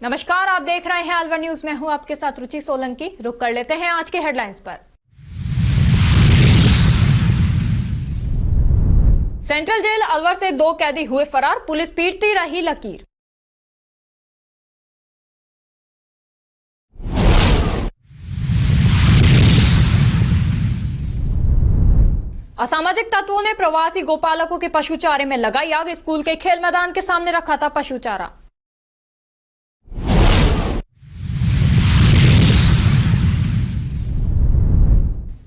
नमस्कार, आप देख रहे हैं अलवर न्यूज में हूं आपके साथ रुचि सोलंकी। रुक कर लेते हैं आज के हेडलाइंस पर। सेंट्रल जेल अलवर से 2 कैदी हुए फरार, पुलिस पीटती रही लकीर। असामाजिक तत्वों ने प्रवासी गोपालकों के पशु चारे में लगाई आग, स्कूल के खेल मैदान के सामने रखा था पशु चारा।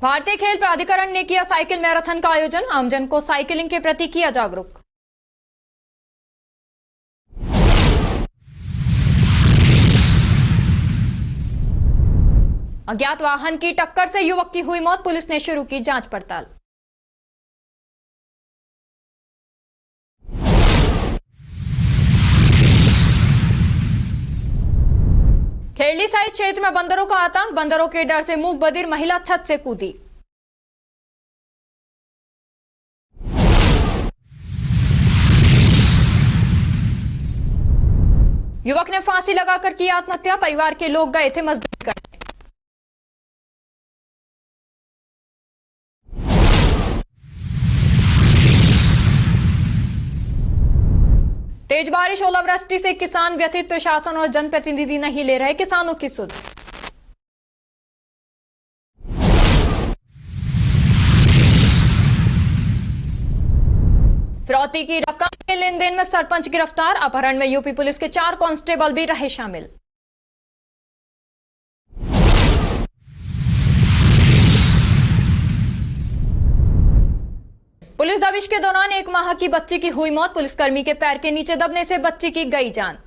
भारतीय खेल प्राधिकरण ने किया साइकिल मैराथन का आयोजन, आमजन को साइकिलिंग के प्रति किया जागरूक। अज्ञात वाहन की टक्कर से युवक की हुई मौत, पुलिस ने शुरू की जांच पड़ताल। खेरली साइड क्षेत्र में बंदरों का आतंक, बंदरों के डर से मूक बधिर महिला छत से कूदी। युवक ने फांसी लगाकर की आत्महत्या, परिवार के लोग गए थे मजदूरी करने। तेज बारिश ओलावृष्टि से किसान व्यथित, प्रशासन और जनप्रतिनिधि नहीं ले रहे किसानों की सुध। फिरौती की रकम के लेन देन में सरपंच गिरफ्तार, अपहरण में यूपी पुलिस के 4 कांस्टेबल भी रहे शामिल। पुलिस दबिश के दौरान 1 माह की बच्ची की हुई मौत, पुलिसकर्मी के पैर के नीचे दबने से बच्ची की गई जान।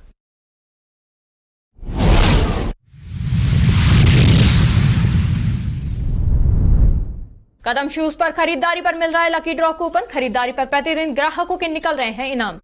कदम शूज पर खरीदारी पर मिल रहा है लकी ड्रॉ कूपन, खरीदारी पर प्रतिदिन ग्राहकों के निकल रहे हैं इनाम।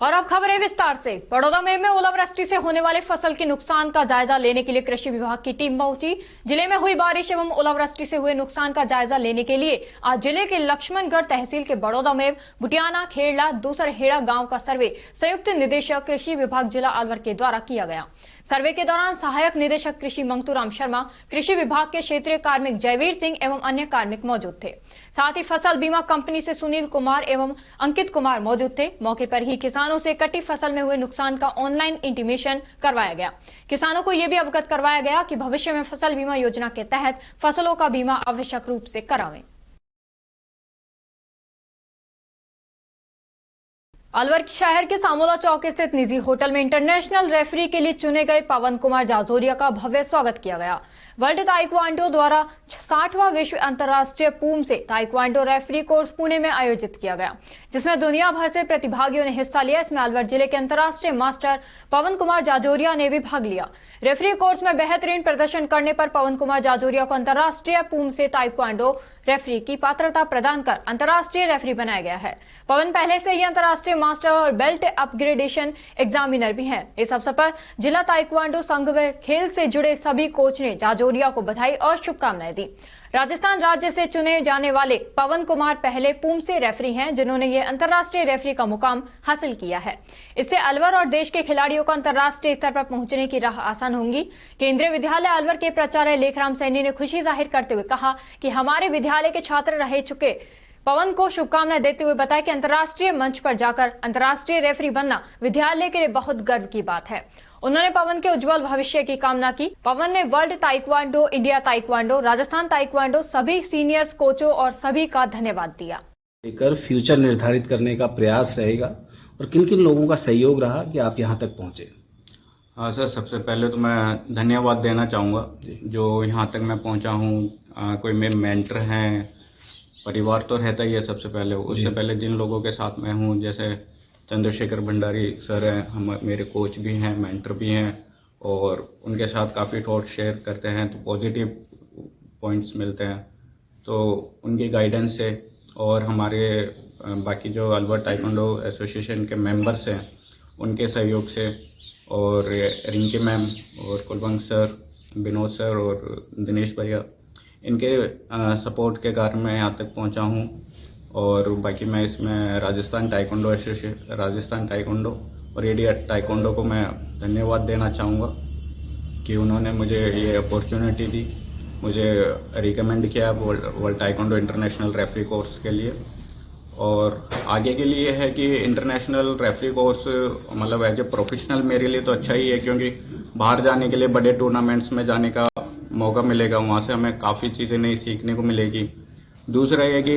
और अब खबरें विस्तार से। बड़ौदा में ओलावृष्टि से होने वाले फसल के नुकसान का जायजा लेने के लिए कृषि विभाग की टीम पहुंची। जिले में हुई बारिश एवं ओलावृष्टि से हुए नुकसान का जायजा लेने के लिए आज जिले के लक्ष्मणगढ़ तहसील के बड़ौदा में बुटियाना, खेड़ला, दूसरहेड़ा गांव का सर्वे संयुक्त निदेशक कृषि विभाग जिला अलवर के द्वारा किया गया। सर्वे के दौरान सहायक निदेशक कृषि मंगतूराम शर्मा, कृषि विभाग के क्षेत्रीय कार्मिक जयवीर सिंह एवं अन्य कार्मिक मौजूद थे। साथ ही फसल बीमा कंपनी से सुनील कुमार एवं अंकित कुमार मौजूद थे। मौके पर ही किसानों से कटी फसल में हुए नुकसान का ऑनलाइन इंटीमेशन करवाया गया। किसानों को यह भी अवगत करवाया गया कि भविष्य में फसल बीमा योजना के तहत फसलों का बीमा आवश्यक रूप से करावें। अलवर शहर के सामोला चौक स्थित निजी होटल में इंटरनेशनल रेफरी के लिए चुने गए पवन कुमार जाजोरिया का भव्य स्वागत किया गया। वर्ल्ड ताइक्वांडो द्वारा 60वां विश्व अंतर्राष्ट्रीय पूम से ताइक्वांडो रेफरी कोर्स पुणे में आयोजित किया गया, जिसमें दुनिया भर से प्रतिभागियों ने हिस्सा लिया। इसमें अलवर जिले के अंतर्राष्ट्रीय मास्टर पवन कुमार जाजोरिया ने भी भाग लिया। रेफरी कोर्स में बेहतरीन प्रदर्शन करने पर पवन कुमार जाजोरिया को अंतर्राष्ट्रीय पूम से ताइक्वांडो रेफरी की पात्रता प्रदान कर अंतर्राष्ट्रीय रेफरी बनाया गया है। पवन पहले से ही अंतर्राष्ट्रीय मास्टर और बेल्ट अपग्रेडेशन एग्जामिनर भी हैं। इस अवसर पर जिला ताइक्वांडो संघ व खेल से जुड़े सभी कोच ने जाजोरिया को बधाई और शुभकामनाएं दी। राजस्थान राज्य से चुने जाने वाले पवन कुमार पहले पूम से रेफरी हैं, जिन्होंने ये अंतर्राष्ट्रीय रेफरी का मुकाम हासिल किया है। इससे अलवर और देश के खिलाड़ियों को अंतर्राष्ट्रीय स्तर पर पहुंचने की राह आसान होगी। केंद्रीय विद्यालय अलवर के प्राचार्य लेखराम सैनी ने खुशी जाहिर करते हुए कहा कि हमारे विद्यालय के छात्र रह चुके पवन को शुभकामनाएं देते हुए बताया कि अंतर्राष्ट्रीय मंच पर जाकर अंतर्राष्ट्रीय रेफरी बनना विद्यालय के लिए बहुत गर्व की बात है। उन्होंने पवन के उज्जवल भविष्य की कामना की। पवन ने world taekwondo, India taekwondo, Rajasthan taekwondo सभी सीनियर्स कोचों और सभी का धन्यवाद दिया। लेकर फ्यूचर निर्धारित करने का प्रयास रहेगा और किन किन लोगों का सहयोग रहा कि आप यहाँ तक पहुंचे? हाँ सर, सबसे पहले तो मैं धन्यवाद देना चाहूँगा जो यहाँ तक मैं पहुँचा हूँ। कोई मेरे मेंटर हैं, परिवार तो रहता ही है सबसे पहले। उससे पहले जिन लोगों के साथ मैं हूँ, जैसे चंद्रशेखर भंडारी सर हैं, हम मेरे कोच भी हैं, मेंटर भी हैं, और उनके साथ काफ़ी थॉट शेयर करते हैं तो पॉजिटिव पॉइंट्स मिलते हैं। तो उनकी गाइडेंस से और हमारे बाकी जो अलवर ताइक्वांडो एसोसिएशन के मेंबर्स हैं उनके सहयोग से, और रिंकी मैम और कुलवंत सर, विनोद सर और दिनेश भैया, इनके सपोर्ट के कारण मैं यहाँ तक पहुँचा हूँ। और बाकी मैं इसमें राजस्थान टाइकोंडो और इंडिया टाइकोंडो को मैं धन्यवाद देना चाहूँगा कि उन्होंने मुझे ये अपॉर्चुनिटी दी, मुझे रिकमेंड किया world taekwondo international referee course के लिए। और आगे के लिए है कि इंटरनेशनल रेफरी कोर्स मतलब एज ए प्रोफेशनल मेरे लिए तो अच्छा ही है, क्योंकि बाहर जाने के लिए बड़े टूर्नामेंट्स में जाने का मौका मिलेगा, वहाँ से हमें काफ़ी चीज़ें नई सीखने को मिलेगी। दूसरा ये कि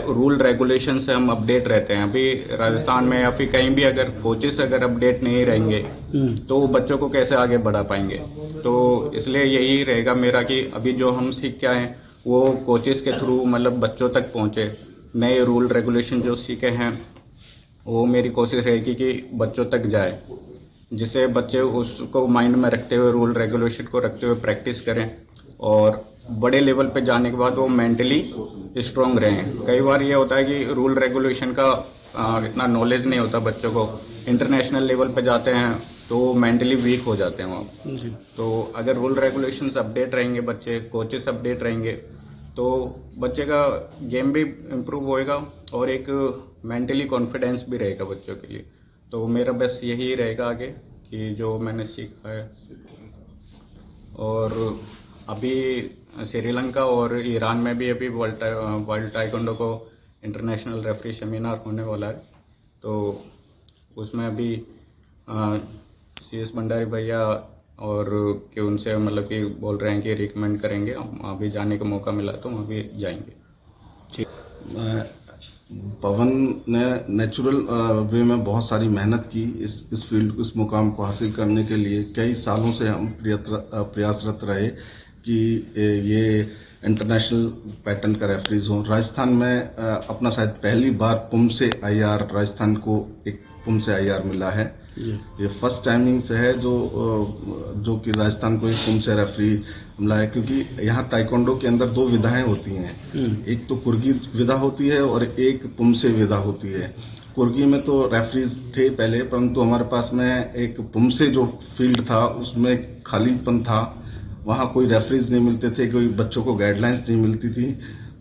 रूल रेगुलेशन से हम अपडेट रहते हैं। अभी राजस्थान में या फिर कहीं भी अगर कोचेस अगर अपडेट नहीं रहेंगे तो बच्चों को कैसे आगे बढ़ा पाएंगे। तो इसलिए यही रहेगा मेरा कि अभी जो हम सीख के आए वो कोचेस के थ्रू मतलब बच्चों तक पहुंचे। नए रूल रेगुलेशन जो सीखे हैं वो मेरी कोशिश रहेगी कि बच्चों तक जाए, जिससे बच्चे उसको माइंड में रखते हुए, रूल रेगुलेशन को रखते हुए प्रैक्टिस करें और बड़े लेवल पे जाने के बाद वो मेंटली स्ट्रांग रहें। कई बार ये होता है कि रूल रेगुलेशन का इतना नॉलेज नहीं होता बच्चों को, इंटरनेशनल लेवल पे जाते हैं तो मेंटली वीक हो जाते हैं वहाँ। तो अगर रूल रेगुलेशंस अपडेट रहेंगे, बच्चे कोचेस अपडेट रहेंगे, तो बच्चे का गेम भी इम्प्रूव होएगा और एक मेंटली कॉन्फिडेंस भी रहेगा बच्चों के लिए। तो मेरा बस यही रहेगा आगे कि जो मैंने सीखा है। और अभी श्रीलंका और ईरान में भी अभी वर्ल्ड टाइकोंडो को इंटरनेशनल रेफरी सेमिनार होने वाला है, तो उसमें अभी CS भंडारी भैया और कि उनसे मतलब कि बोल रहे हैं कि रिकमेंड करेंगे, हम अभी जाने का मौका मिला तो वहाँ भी जाएंगे। पवन ने नेचुरल वे में बहुत सारी मेहनत की इस फील्ड, इस मुकाम को हासिल करने के लिए। कई सालों से हम प्रयासरत रहे कि ये इंटरनेशनल पैटर्न का रेफरीज हो। राजस्थान में अपना शायद पहली बार पुम से IR, राजस्थान को एक पुम से IR मिला है। ये फर्स्ट टाइमिंग से है जो कि राजस्थान को एक पुम से रेफरी मिला है, क्योंकि यहाँ ताइक्वांडो के अंदर 2 विधाएं होती हैं। एक तो कुर्गी विधा होती है और एक पुम से विधा होती है। कुर्गी में तो रेफरीज थे पहले, परंतु हमारे पास में एक पुम से जो फील्ड था उसमें खालीपन था, वहाँ कोई रेफरीज नहीं मिलते थे, कोई बच्चों को गाइडलाइंस नहीं मिलती थी।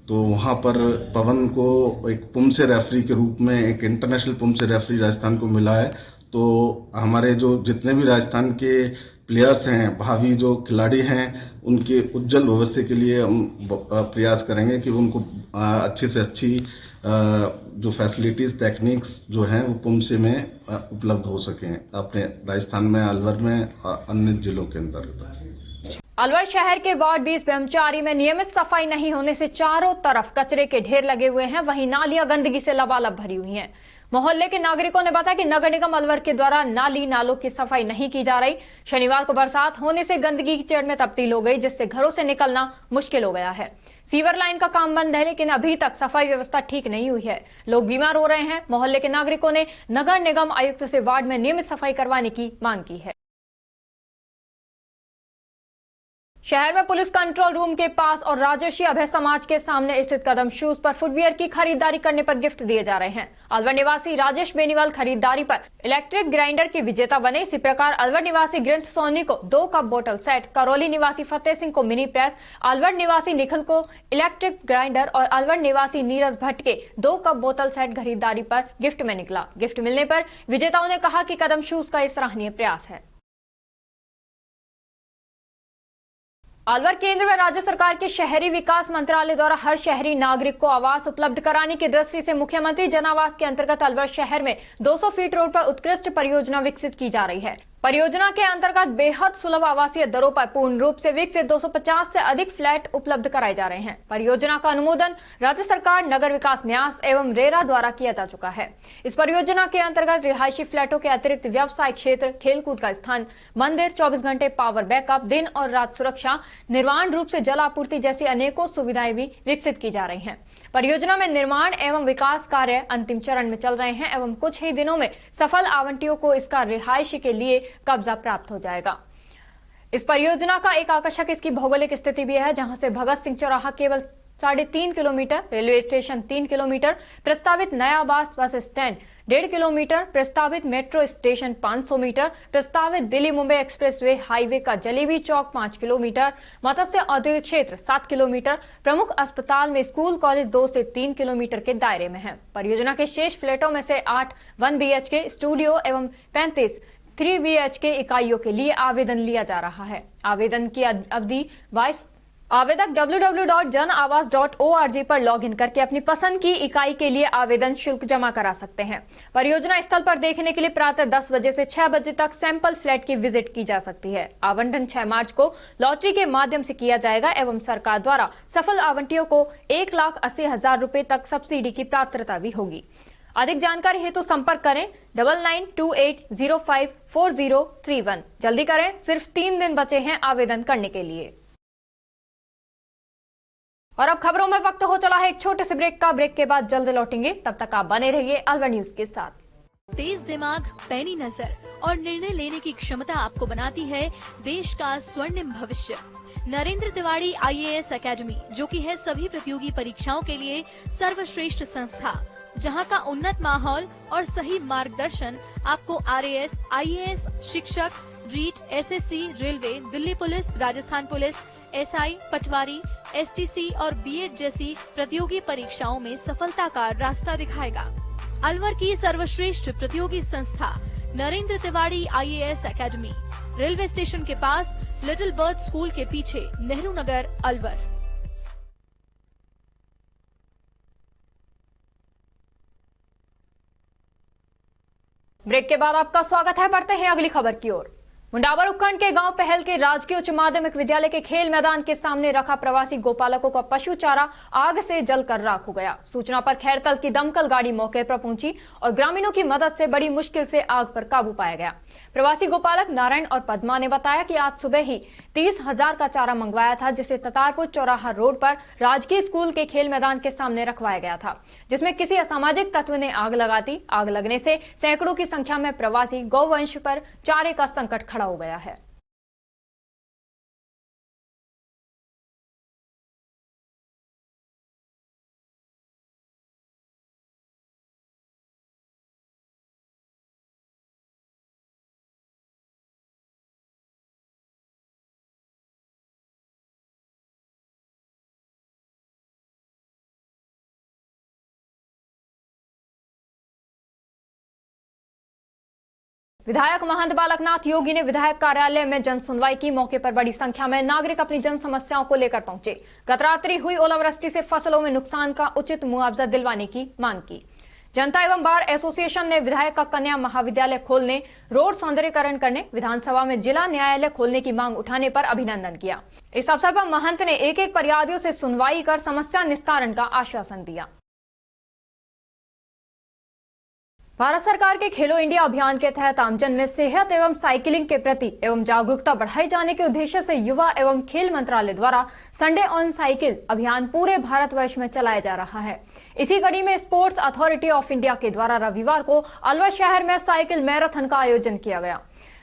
तो वहाँ पर पवन को एक पुम से रेफरी के रूप में, एक इंटरनेशनल पुम से रेफरी राजस्थान को मिला है। तो हमारे जो जितने भी राजस्थान के प्लेयर्स हैं, भावी जो खिलाड़ी हैं, उनके उज्जवल भविष्य के लिए हम प्रयास करेंगे कि उनको अच्छी से अच्छी जो फैसिलिटीज, टेक्निक्स जो हैं वो पुम से में उपलब्ध हो सकें अपने राजस्थान में, अलवर में और अन्य जिलों के अंदर। अलवर शहर के वार्ड 20 ब्रह्मचारी में नियमित सफाई नहीं होने से चारों तरफ कचरे के ढेर लगे हुए हैं, वहीं नालियां गंदगी से लबालब भरी हुई हैं। मोहल्ले के नागरिकों ने बताया कि नगर निगम अलवर के द्वारा नाली नालों की सफाई नहीं की जा रही। शनिवार को बरसात होने से गंदगी की चेड़ में तब्दील हो गई, जिससे घरों से निकलना मुश्किल हो गया है। सीवर लाइन का काम बंद है, लेकिन अभी तक सफाई व्यवस्था ठीक नहीं हुई है। लोग बीमार हो रहे हैं। मोहल्ले के नागरिकों ने नगर निगम आयुक्त से वार्ड में नियमित सफाई करवाने की मांग की है। शहर में पुलिस कंट्रोल रूम के पास और राजर्षि अभय समाज के सामने स्थित कदम शूज पर फुटवियर की खरीदारी करने पर गिफ्ट दिए जा रहे हैं। अलवर निवासी राजेश बेनीवाल खरीदारी पर इलेक्ट्रिक ग्राइंडर के विजेता बने। इसी प्रकार अलवर निवासी ग्रंथ सोनी को 2 कप बोतल सेट, करौली निवासी फतेह सिंह को मिनी प्रेस, अलवर निवासी निखिल को इलेक्ट्रिक ग्राइंडर और अलवर निवासी नीरज भट्ट के 2 कप बोतल सेट खरीदारी पर गिफ्ट में निकला। गिफ्ट मिलने पर विजेताओं ने कहा कि कदम शूज का सराहनीय प्रयास है। अलवर केंद्र व राज्य सरकार के शहरी विकास मंत्रालय द्वारा हर शहरी नागरिक को आवास उपलब्ध कराने की दृष्टि से मुख्यमंत्री जन आवास के अंतर्गत अलवर शहर में 200 फीट रोड पर उत्कृष्ट परियोजना विकसित की जा रही है। परियोजना के अंतर्गत बेहद सुलभ आवासीय दरों पर पूर्ण रूप से विकसित 250 से अधिक फ्लैट उपलब्ध कराए जा रहे हैं। परियोजना का अनुमोदन राज्य सरकार, नगर विकास न्यास एवं रेरा द्वारा किया जा चुका है। इस परियोजना के अंतर्गत रिहायशी फ्लैटों के अतिरिक्त व्यवसायिक क्षेत्र, खेलकूद का स्थान, मंदिर, 24 घंटे पावर बैकअप, दिन और रात सुरक्षा, निर्माण रूप से जल आपूर्ति जैसी अनेकों सुविधाएं भी विकसित की जा रही हैं। परियोजना में निर्माण एवं विकास कार्य अंतिम चरण में चल रहे हैं एवं कुछ ही दिनों में सफल आवंटियों को इसका रिहायशी के लिए कब्जा प्राप्त हो जाएगा। इस परियोजना का एक आकर्षक इसकी भौगोलिक स्थिति भी है, जहां से भगत सिंह चौराहा केवल 3.5 किलोमीटर, रेलवे स्टेशन 3 किलोमीटर, प्रस्तावित नया आवास बस स्टैंड 1.5 किलोमीटर, प्रस्तावित मेट्रो स्टेशन 500 मीटर, प्रस्तावित दिल्ली मुंबई एक्सप्रेसवे हाईवे का जलेबी चौक 5 किलोमीटर, मत्स्य औद्योगिक क्षेत्र 7 किलोमीटर, प्रमुख अस्पताल में स्कूल कॉलेज 2 से 3 किलोमीटर के दायरे में है। परियोजना के शेष फ्लैटों में से 8 1 BHK स्टूडियो एवं 35 3 BHK इकाइयों के लिए आवेदन लिया जा रहा है। आवेदन की अवधि 22। आवेदक www.janaavas.org पर लॉगिन करके अपनी पसंद की इकाई के लिए आवेदन शुल्क जमा करा सकते हैं। परियोजना स्थल पर देखने के लिए प्रातः 10 बजे से 6 बजे तक सैंपल फ्लैट की विजिट की जा सकती है। आवंटन 6 मार्च को लॉटरी के माध्यम से किया जाएगा एवं सरकार द्वारा सफल आवंटियों को 1,80,000 रुपए तक सब्सिडी की पात्रता भी होगी। अधिक जानकारी हेतु संपर्क करें 9928054031। जल्दी करें, सिर्फ 3 दिन बचे हैं आवेदन करने के लिए। और अब खबरों में वक्त हो चला है एक छोटे से ब्रेक का। ब्रेक के बाद जल्द लौटेंगे, तब तक आप बने रहिए अलवर न्यूज के साथ। तेज दिमाग, पैनी नजर और निर्णय लेने की क्षमता आपको बनाती है देश का स्वर्णिम भविष्य। नरेंद्र तिवारी IAS एकेडमी, जो कि है सभी प्रतियोगी परीक्षाओं के लिए सर्वश्रेष्ठ संस्था, जहां का उन्नत माहौल और सही मार्गदर्शन आपको RAS, IAS, शिक्षक, REET, SSC, railway, Delhi police, Rajasthan police, SI, Patwari, STC और B.Ed जैसी प्रतियोगी परीक्षाओं में सफलता का रास्ता दिखाएगा। अलवर की सर्वश्रेष्ठ प्रतियोगी संस्था Narendra Tiwari IAS academy, railway station के पास, लिटिल बर्ड स्कूल के पीछे, नेहरू नगर, अलवर। ब्रेक के बाद आपका स्वागत है। बढ़ते हैं अगली खबर की ओर। मुंडावर उपखंड के गांव पहल के राजकीय उच्च माध्यमिक विद्यालय के खेल मैदान के सामने रखा प्रवासी गोपालकों का पशु चारा आग से जलकर राख हो गया। सूचना पर खैरतल की दमकल गाड़ी मौके पर पहुंची और ग्रामीणों की मदद से बड़ी मुश्किल से आग पर काबू पाया गया। प्रवासी गोपालक नारायण और पद्मा ने बताया कि आज सुबह ही 30,000 का चारा मंगवाया था, जिसे ततारपुर चौराहा रोड पर राजकीय स्कूल के खेल मैदान के सामने रखवाया गया था, जिसमें किसी असामाजिक तत्व ने आग लगा दी। आग लगने से सैकड़ों की संख्या में प्रवासी गौवंश पर चारे का संकट खड़ा हो गया है। विधायक महंत बालकनाथ योगी ने विधायक कार्यालय में जन सुनवाई की। मौके पर बड़ी संख्या में नागरिक अपनी जन समस्याओं को लेकर पहुंचे। गत रात्रि हुई ओलावृष्टि से फसलों में नुकसान का उचित मुआवजा दिलवाने की मांग की। जनता एवं बार एसोसिएशन ने विधायक का कन्या महाविद्यालय खोलने, रोड सौंदर्यीकरण करने, विधानसभा में जिला न्यायालय खोलने की मांग उठाने पर अभिनंदन किया। इस अवसर पर महंत ने एक-एक फरियादियों से सुनवाई कर समस्या निस्तारण का आश्वासन दिया। भारत सरकार के खेलो इंडिया अभियान के तहत आमजन में सेहत एवं साइकिलिंग के प्रति एवं जागरूकता बढ़ाई जाने के उद्देश्य से युवा एवं खेल मंत्रालय द्वारा संडे ऑन साइकिल अभियान पूरे भारतवर्ष में चलाया जा रहा है। इसी कड़ी में स्पोर्ट्स अथॉरिटी ऑफ इंडिया के द्वारा रविवार को अलवर शहर में साइकिल मैराथन का आयोजन किया गया।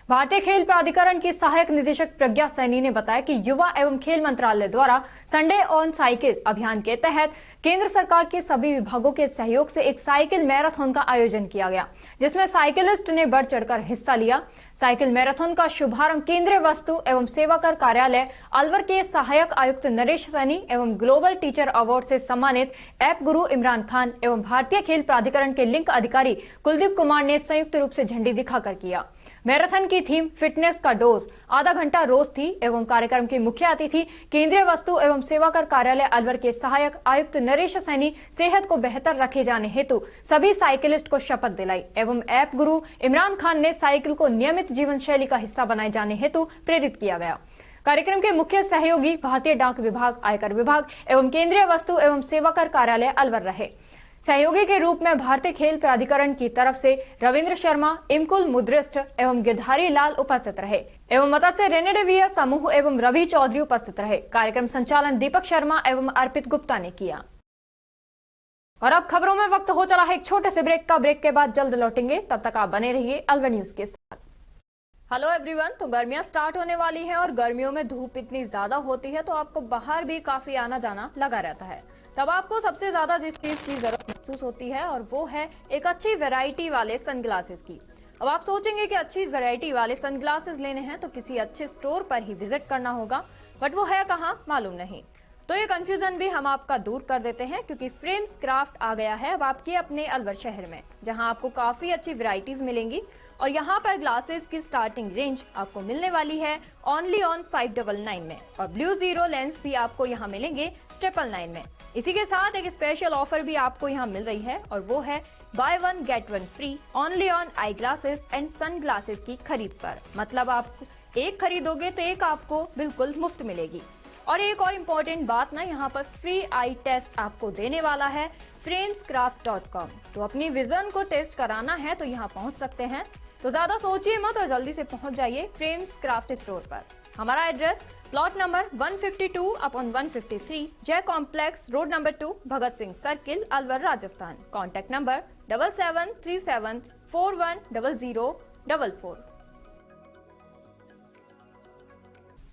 भारतीय खेल प्राधिकरण की सहायक निदेशक प्रज्ञा सैनी ने बताया कि युवा एवं खेल मंत्रालय द्वारा संडे ऑन साइकिल अभियान के तहत केंद्र सरकार के सभी विभागों के सहयोग से एक साइकिल मैराथन का आयोजन किया गया, जिसमें साइकिलिस्ट ने बढ़ चढ़कर हिस्सा लिया। साइकिल मैराथन का शुभारंभ केंद्रीय वस्तु एवं सेवा कर कार्यालय अलवर के सहायक आयुक्त नरेश सैनी एवं ग्लोबल टीचर अवार्ड से सम्मानित ऐप गुरु इमरान खान एवं भारतीय खेल प्राधिकरण के लिंक अधिकारी कुलदीप कुमार ने संयुक्त रूप से झंडी दिखाकर किया। मैराथन की थीम फिटनेस का डोज आधा घंटा रोज थी एवं कार्यक्रम के मुख्य अतिथि केंद्रीय वस्तु एवं सेवा कर कार्यालय अलवर के सहायक आयुक्त नरेश सैनी सेहत को बेहतर रखे जाने हेतु सभी साइकिलिस्ट को शपथ दिलाई एवं ऐप गुरु इमरान खान ने साइकिल को नियमित जीवन शैली का हिस्सा बनाए जाने हेतु प्रेरित किया गया। कार्यक्रम के मुख्य सहयोगी भारतीय डाक विभाग, आयकर विभाग एवं केंद्रीय वस्तु एवं सेवा कर कार्यालय अलवर रहे। सहयोगी के रूप में भारतीय खेल प्राधिकरण की तरफ से रविंद्र शर्मा, इमकुल मुद्रिष्ट एवं गिरधारी लाल उपस्थित रहे एवं मत्स्य रेनेडेवियर समूह एवं रवि चौधरी उपस्थित रहे। कार्यक्रम संचालन दीपक शर्मा एवं अर्पित गुप्ता ने किया। और अब खबरों में वक्त हो चला है एक छोटे से ब्रेक का। ब्रेक के बाद जल्द लौटेंगे, तब तक आप बने रहिए अलवर न्यूज के साथ। Hello everyone. तो गर्मियां स्टार्ट होने वाली हैं और गर्मियों में धूप इतनी ज्यादा होती है तो आपको बाहर भी काफी आना जाना लगा रहता है। तब आपको सबसे ज्यादा जिस चीज की जरूरत महसूस होती है और वो है एक अच्छी वैरायटी वाले सनग्लासेस की। अब आप सोचेंगे कि अच्छी वैरायटी वाले सनग्लासेस लेने हैं तो किसी अच्छे स्टोर पर ही विजिट करना होगा, बट वो है कहाँ मालूम नहीं। तो ये कंफ्यूजन भी हम आपका दूर कर देते हैं क्योंकि फ्रेम्स क्राफ्ट आ गया है अब आपके अपने अलवर शहर में, जहां आपको काफी अच्छी वैरायटीज मिलेंगी और यहां पर ग्लासेस की स्टार्टिंग रेंज आपको मिलने वाली है ओनली ऑन 599 में और ब्लू जीरो लेंस भी आपको यहां मिलेंगे 999 में। इसी के साथ एक स्पेशल ऑफर भी आपको यहां मिल रही है और वो है buy one get one free only on eyeglasses and sunglasses की खरीद पर। मतलब आप एक खरीदोगे तो एक आपको बिल्कुल मुफ्त मिलेगी। और एक और इम्पोर्टेंट बात ना, यहाँ पर फ्री आई टेस्ट आपको देने वाला है framescraft.com। तो अपनी विजन को टेस्ट कराना है तो यहाँ पहुंच सकते हैं। तो ज्यादा सोचिए मत और जल्दी से पहुंच जाइए फ्रेम्स क्राफ्ट स्टोर पर। हमारा address plot number 152/153 Jai complex road number 2 Bhagat Singh circle Alwar Rajasthan. Contact number 7737410044।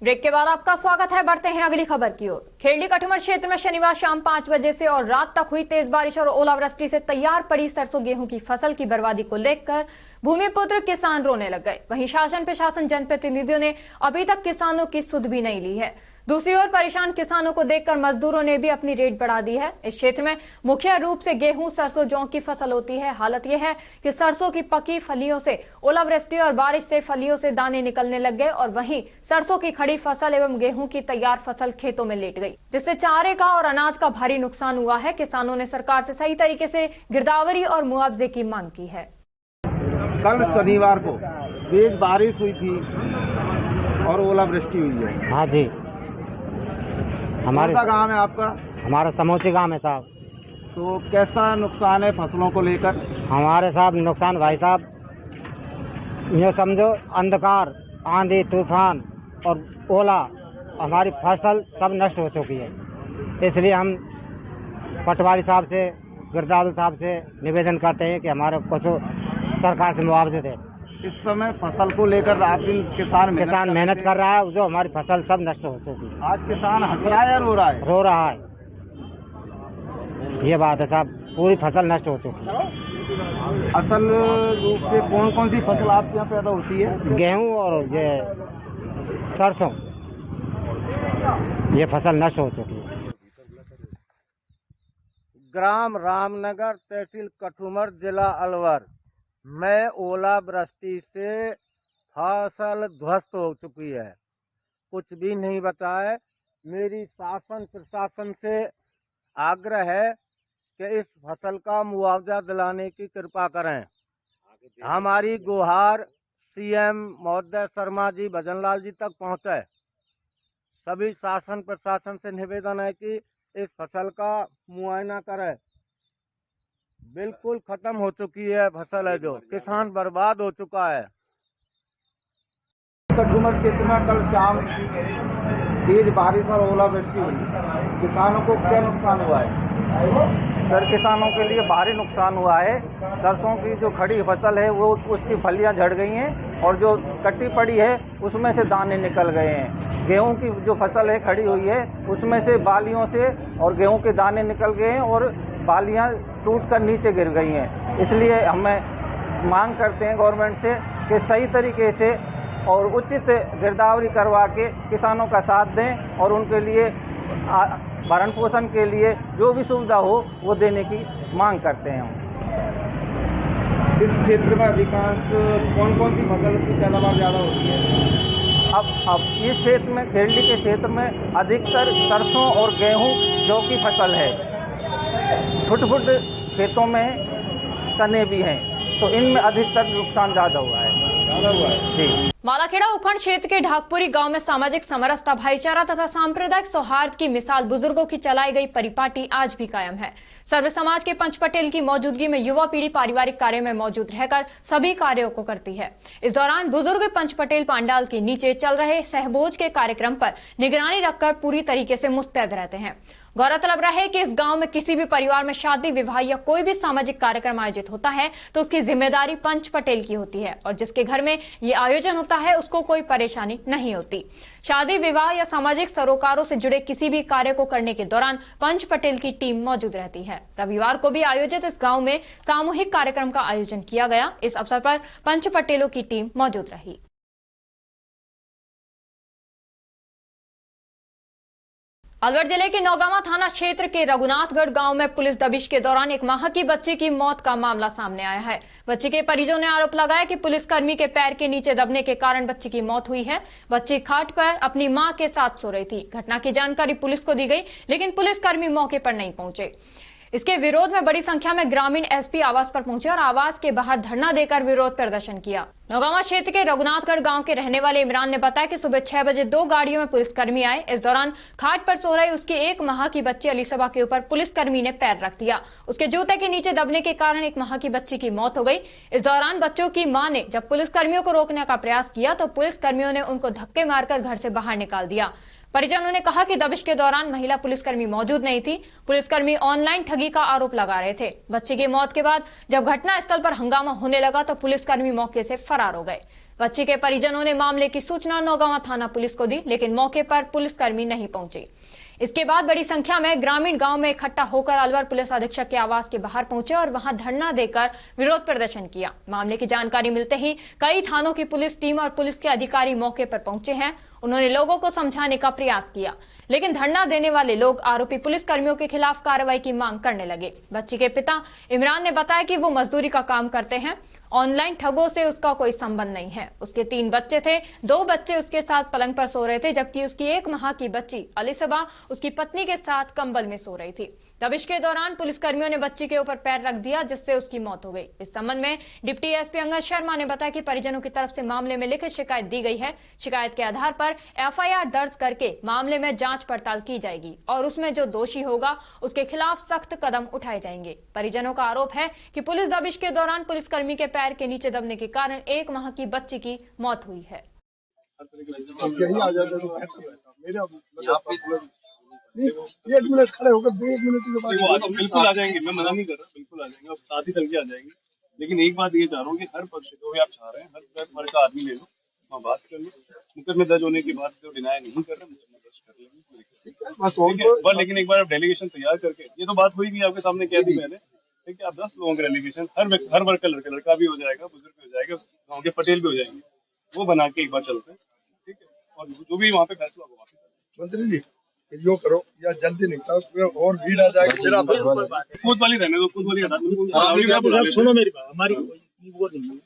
Break के बाद आपका स्वागत है। बढ़ते हैं अगली खबर की ओर। खेरली कठुमर क्षेत्र में शनिवार शाम 5 बजे से और रात तक हुई तेज बारिश और ओलावृष्टि से तैयार पड़ी सरसों गेहूं की फसल की बर्बादी को लेकर भूमिपुत्र किसान रोने लग गए। वहीं शासन प्रशासन जनप्रतिनिधियों ने अभी तक किसानों की सुध भी नहीं ली है। दूसरी ओर परेशान किसानों को देखकर मजदूरों ने भी अपनी रेट बढ़ा दी है। इस क्षेत्र में मुख्य रूप से गेहूं, सरसों, जौ की फसल होती है। हालत यह है कि सरसों की पकी फलियों से ओलावृष्टि और बारिश से फलियों से दाने निकलने लग गए और वहीं सरसों की खड़ी फसल एवं गेहूं की तैयार फसल खेतों में लेट गई, जिससे चारे का और अनाज का भारी नुकसान हुआ है। किसानों ने सरकार से सही तरीके से गिरदावरी और मुआवजे की मांग की है। कल शनिवार को तेज बारिश हुई थी और ओलावृष्टि हुई है। हाँ जी, हमारा गांव है आपका? हमारा समूची गांव है साहब। तो कैसा नुकसान है फसलों को लेकर? हमारे साहब नुकसान भाई साहब, ये समझो अंधकार, आंधी, तूफान और ओला, हमारी फसल सब नष्ट हो चुकी है। इसलिए हम पटवारी साहब से, गिरदावरी साहब से निवेदन करते हैं कि हमारे कुछ सरकार से मुआवजे दे। इस समय फसल को लेकर रात दिन किसान मेहनत कर रहा है, जो हमारी फसल सब नष्ट हो चुकी है। आज किसान हंस रहा है या रो रहा है? रो रहा है, ये बात है साहब, पूरी फसल नष्ट हो चुकी है। असल रूप से कौन कौन सी फसल आपके यहाँ पैदा होती है? गेहूं और ये सरसों, ये फसल नष्ट हो चुकी है। ग्राम रामनगर, तहसील कठुमर, जिला अलवर में ओलावृष्टि से फसल ध्वस्त हो चुकी है, कुछ भी नहीं बचा है। मेरी शासन प्रशासन से आग्रह है कि इस फसल का मुआवजा दिलाने की कृपा करें। हमारी गुहार सीएम महोदय शर्मा जी, भजनलाल जी तक पहुंचे। सभी शासन प्रशासन से निवेदन है कि इस फसल का मुआयना करें। बिल्कुल खत्म हो चुकी है फसल है, जो किसान बर्बाद हो चुका है। कठुमर क्षेत्र में कल शाम तेज बारिश और ओलावृष्टि हुई, किसानों को क्या नुकसान हुआ है? सर, किसानों के लिए भारी नुकसान हुआ है। सरसों की जो खड़ी फसल है वो उसकी फलियां झड़ गई हैं और जो कटी पड़ी है उसमें से दाने निकल गए हैं। गेहूं की जो फसल है खड़ी हुई है उसमें से बालियों से और गेहूं के दाने निकल गए हैं और बालियां टूटकर नीचे गिर गई हैं। इसलिए हमें मांग करते हैं गवर्नमेंट से कि सही तरीके से और उचित गिरदावरी करवा के किसानों का साथ दें और उनके लिए भरण पोषण के लिए जो भी सुविधा हो वो देने की मांग करते हैं हम। इस क्षेत्र में अधिकांश कौन कौन सी फसल की पैदावार ज़्यादा होती है? अब इस क्षेत्र में, खेरली के क्षेत्र में अधिकतर सरसों और गेहूं, जौ की फसल है। छोटे खेतों में चने भी हैं, तो इनमें अधिकतर नुकसान ज्यादा हुआ है। जी। मालाखेड़ा उपखंड क्षेत्र के ढाकपुरी गांव में सामाजिक समरसता, भाईचारा तथा सांप्रदायिक सौहार्द की मिसाल बुजुर्गों की चलाई गई परिपाटी आज भी कायम है। सर्व समाज के पंच पटेल की मौजूदगी में युवा पीढ़ी पारिवारिक कार्य में मौजूद रहकर सभी कार्यों को करती है। इस दौरान बुजुर्ग पंच पटेल पांडाल के नीचे चल रहे सहभोज के कार्यक्रम पर निगरानी रखकर पूरी तरीके से मुस्तैद रहते हैं। गौरतलब रहे कि इस गांव में किसी भी परिवार में शादी, विवाह या कोई भी सामाजिक कार्यक्रम आयोजित होता है तो उसकी जिम्मेदारी पंच पटेल की होती है और जिसके घर में ये आयोजन होता है उसको कोई परेशानी नहीं होती। शादी, विवाह या सामाजिक सरोकारों से जुड़े किसी भी कार्य को करने के दौरान पंच पटेल की टीम मौजूद रहती है। रविवार को भी आयोजित इस गांव में सामूहिक कार्यक्रम का आयोजन किया गया। इस अवसर पर पंच पटेलों की टीम मौजूद रही। अलवर जिले के नौगावा थाना क्षेत्र के रघुनाथगढ़ गांव में पुलिस दबिश के दौरान 1 माह की बच्ची की मौत का मामला सामने आया है। बच्ची के परिजनों ने आरोप लगाया कि पुलिसकर्मी के पैर के नीचे दबने के कारण बच्ची की मौत हुई है। बच्ची खाट पर अपनी मां के साथ सो रही थी। घटना की जानकारी पुलिस को दी गई, लेकिन पुलिसकर्मी मौके पर नहीं पहुंचे। इसके विरोध में बड़ी संख्या में ग्रामीण एसपी आवास पर पहुंचे और आवास के बाहर धरना देकर विरोध प्रदर्शन किया। नौगावा क्षेत्र के रघुनाथगढ़ गांव के रहने वाले इमरान ने बताया कि सुबह 6 बजे 2 गाड़ियों में पुलिसकर्मी आए। इस दौरान खाट पर सो रही उसकी 1 माह की बच्ची अलीसबा के ऊपर पुलिसकर्मी ने पैर रख दिया। उसके जूते के नीचे दबने के कारण 1 माह की बच्ची की मौत हो गई। इस दौरान बच्चों की मां ने जब पुलिसकर्मियों को रोकने का प्रयास किया तो पुलिसकर्मियों ने उनको धक्के मारकर घर से बाहर निकाल दिया। परिजनों ने कहा कि दबिश के दौरान महिला पुलिसकर्मी मौजूद नहीं थी। पुलिसकर्मी ऑनलाइन ठगी का आरोप लगा रहे थे। बच्चे की मौत के बाद जब घटनास्थल पर हंगामा होने लगा तो पुलिसकर्मी मौके से फरार हो गए। बच्ची के परिजनों ने मामले की सूचना नौगावा थाना पुलिस को दी, लेकिन मौके पर पुलिसकर्मी नहीं पहुंचे। इसके बाद बड़ी संख्या में ग्रामीण गांव में इकट्ठा होकर अलवर पुलिस अधीक्षक के आवास के बाहर पहुंचे और वहां धरना देकर विरोध प्रदर्शन किया। मामले की जानकारी मिलते ही कई थानों की पुलिस टीम और पुलिस के अधिकारी मौके पर पहुंचे हैं। उन्होंने लोगों को समझाने का प्रयास किया, लेकिन धरना देने वाले लोग आरोपी पुलिसकर्मियों के खिलाफ कार्रवाई की मांग करने लगे। बच्ची के पिता इमरान ने बताया कि वो मजदूरी का काम करते हैं, ऑनलाइन ठगों से उसका कोई संबंध नहीं है। उसके 3 बच्चे थे, 2 बच्चे उसके साथ पलंग पर सो रहे थे, जबकि उसकी 1 माह की बच्ची अलीसबा उसकी पत्नी के साथ कंबल में सो रही थी। दबिश के दौरान पुलिसकर्मियों ने बच्ची के ऊपर पैर रख दिया, जिससे उसकी मौत हो गई। इस संबंध में डिप्टी एसपी अंगद शर्मा ने बताया कि परिजनों की तरफ से मामले में लिखित शिकायत दी गई है। शिकायत के आधार पर एफआईआर दर्ज करके मामले में जांच पड़ताल की जाएगी और उसमें जो दोषी होगा उसके खिलाफ सख्त कदम उठाए जाएंगे। परिजनों का आरोप है कि पुलिस दबिश के दौरान पुलिसकर्मी के पैर के नीचे दबने के कारण 1 माह की बच्ची की मौत हुई है। एक मिनट खड़े होकर 1 मिनट के बाद बिल्कुल आ जाएंगे, मैं मना नहीं कर रहा, बिल्कुल आ जाएंगे और साथ ही चल के आ जाएंगे। लेकिन एक बात ये चाह रहा हूँ कि हर पक्ष जो भी आप चाह रहे हैं, हर वर्ग का आदमी ले लो, वहाँ बात कर लो। मुकदमे दर्ज होने के बाद जो डिनाई नहीं कर रहे, मुकदमे दर्ज कर लेंगे। लेकिन एक बार आप डेलीगेशन तैयार करके, ये तो बात हुई भी आपके सामने कह दी मैंने, कि आप 10 लोगों का डेलीगेशन हर वर्ग का लड़का भी हो जाएगा, बुजुर्ग भी हो जाएगा, गाँव के पटेल भी हो जाएंगे, वो बना के एक बार चलते हैं, ठीक है। और जो भी वहाँ पे फैसला होगा मंत्री जी जो करो या जल्दी निकला और भीड़ आ जाएगी। खुद वाली रहने दो, खुद वाली सुनो मेरी बात, हमारी वो नहीं है।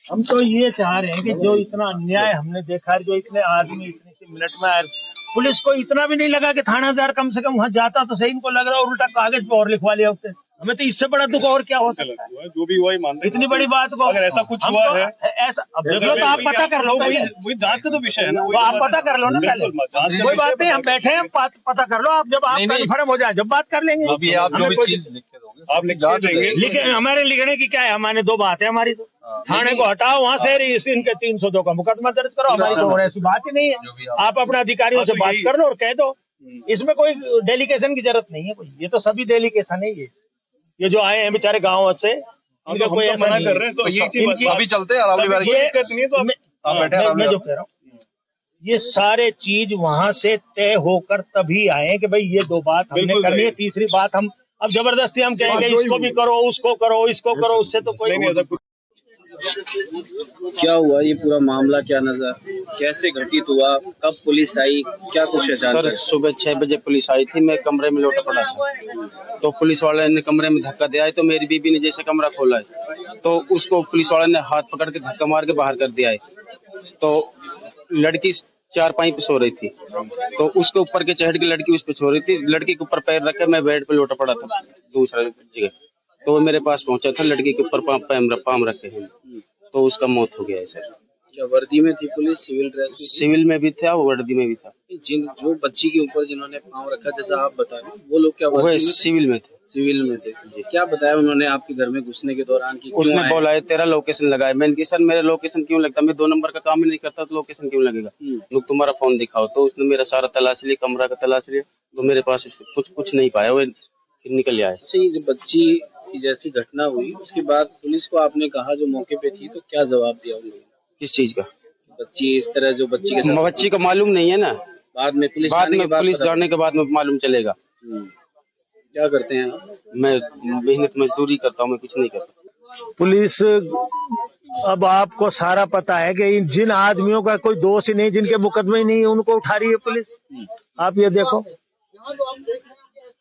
हम तो ये चाह रहे हैं कि जो इतना अन्याय हमने देखा है, जो इतने आदमी इतने से मिनट में आए, पुलिस को इतना भी नहीं लगा कि थानादार कम से कम वहाँ जाता तो सही, इनको लग रहा और उल्टा कागज पे और लिखवा लिया उससे। हमें तो इससे बड़ा दुख और क्या हो सकता है। जो भी हुआ ही मान, इतनी बड़ी बात को अगर ऐसा कुछ हुआ है, ऐसा अब देख लो तो आप पता कर लो, वही जांच का तो विषय है ना, तो आप पता कर लो ना पहले। कोई बात नहीं, हम बैठे हैं, पता कर लो आप, जब आप कन्फर्म हो जाए जब बात कर लेंगे। अभी आप जो भी चीज आप लिखें, हमारे लिखने की क्या है, हमारे 2 बात है हमारी। तो थाने को हटाओ वहाँ से, इनके 302 का मुकदमा दर्ज करो, हमारी तो ऐसी बात ही नहीं है। आप अपने अधिकारियों से बात कर लो और कह दो, इसमें कोई डेलीगेशन की जरूरत नहीं है कोई। ये तो सभी डेलीगेशन है, ये जो आए हैं बेचारे गाँव से, इनका कोई ऐसा नहीं कर रहे हैं। तो ये अभी चलते हैं, मैं जो कह रहा हूँ ये सारे चीज वहाँ से तय होकर तभी आए कि भाई ये 2 बात हमने करनी है। तीसरी बात हम अब जबरदस्ती हम कहेंगे इसको भी करो, उसको करो, इसको करो, उससे तो कोई नहीं। क्या हुआ ये पूरा मामला, क्या नजर, कैसे घटित हुआ, कब पुलिस आई, क्या कुछ है? सर सुबह 6 बजे पुलिस आई थी, मैं कमरे में लौटा पड़ा था, तो पुलिस वाले ने कमरे में धक्का दिया है, तो मेरी बीबी ने जैसे कमरा खोला है तो उसको पुलिस वाले ने हाथ पकड़ के धक्का मार के बाहर कर दिया है। तो लड़की 4 पे सो रही थी, तो उसके ऊपर के चढ़ के लड़की उस पे सो रही थी, लड़की के ऊपर पैर रखे मैं बेड पे लौटा पड़ा था दूसरा जगह, तो वो मेरे पास पहुंचा था, लड़की के ऊपर पाम रखे हैं, तो उसका मौत हो गया है सर। क्या वर्दी में थी पुलिस, सिविल ड्रेस? सिविल में भी था, वर्दी में भी था। जो बच्ची के ऊपर जिन्होंने पाँव रखा जैसा आप बता रहे, वो लोग क्या वो सिविल में थे? सिविल में थे जी। क्या बताया उन्होंने आपके घर में घुसने के दौरान कि उसने बोला है तेरा लोकेशन लगाए। मैंने कहा सर मेरा लोकेशन क्यों लगता, मैं 2 नंबर का काम ही नहीं करता तो लोकेशन क्यों लगेगा, लोग तुम्हारा फोन दिखाओ। तो उसने मेरा सारा तलाश लिया, कमरा का तलाश लिया, तो मेरे पास कुछ नहीं पाया, वो निकल आए। अच्छा, ये जो बच्ची की जैसी घटना हुई उसके बाद पुलिस को आपने कहा जो मौके पे थी, तो क्या जवाब दिया उन लोगों ने? किस चीज का? बच्ची इस तरह जो बच्ची के साथ बच्ची को मालूम नहीं है ना, बाद में पुलिस जाने के बाद में मालूम चलेगा। क्या करते हैं आप? मैं मेहनत मजदूरी करता हूँ, मैं कुछ नहीं करता। पुलिस अब आपको सारा पता है कि जिन आदमियों का कोई दोष ही नहीं, जिनके मुकदमे ही नहीं, उनको उठा रही है पुलिस। आप ये देखो,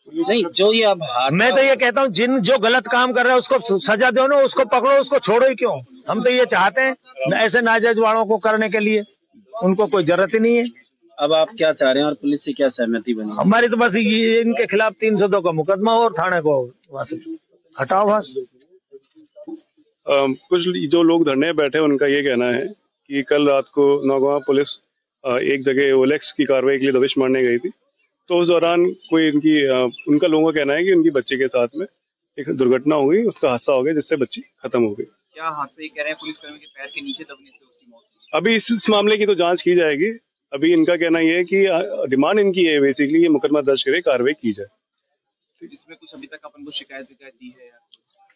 नहीं जो ये अब मैं तो ये कहता हूँ जो गलत काम कर रहा है उसको सजा दो ना, उसको पकड़ो, उसको छोड़ो ही क्यों। हम तो ये चाहते हैं ऐसे नाजायज वालों को करने के लिए उनको कोई जरूरत ही नहीं है। अब आप क्या चाह रहे हैं और पुलिस से क्या सहमति बनी? हमारी तो बस ये इनके खिलाफ 302 का मुकदमा और थाने को हटाओ बस। कुछ जो लोग धरने बैठे उनका ये कहना है कि कल रात को नौगांव पुलिस एक जगह ओलेक्स की कार्रवाई के लिए दबिश मारने गई थी, तो उस दौरान कोई उनका लोगों का कहना है कि उनकी बच्ची के साथ में एक दुर्घटना हो गई, उसका हादसा हो गया जिससे बच्ची खत्म हो गई। क्या हादसा ये कह रहे हैं पुलिसकर्मी के पैर के नीचे दबने से उसकी मौत हुई? अभी इस मामले की तो जांच की जाएगी। अभी इनका कहना यह है कि डिमांड इनकी है बेसिकली ये मुकदमा दर्ज करे, कार्रवाई की जाए। इसमें कुछ अभी तक अपन को शिकायत दी है या?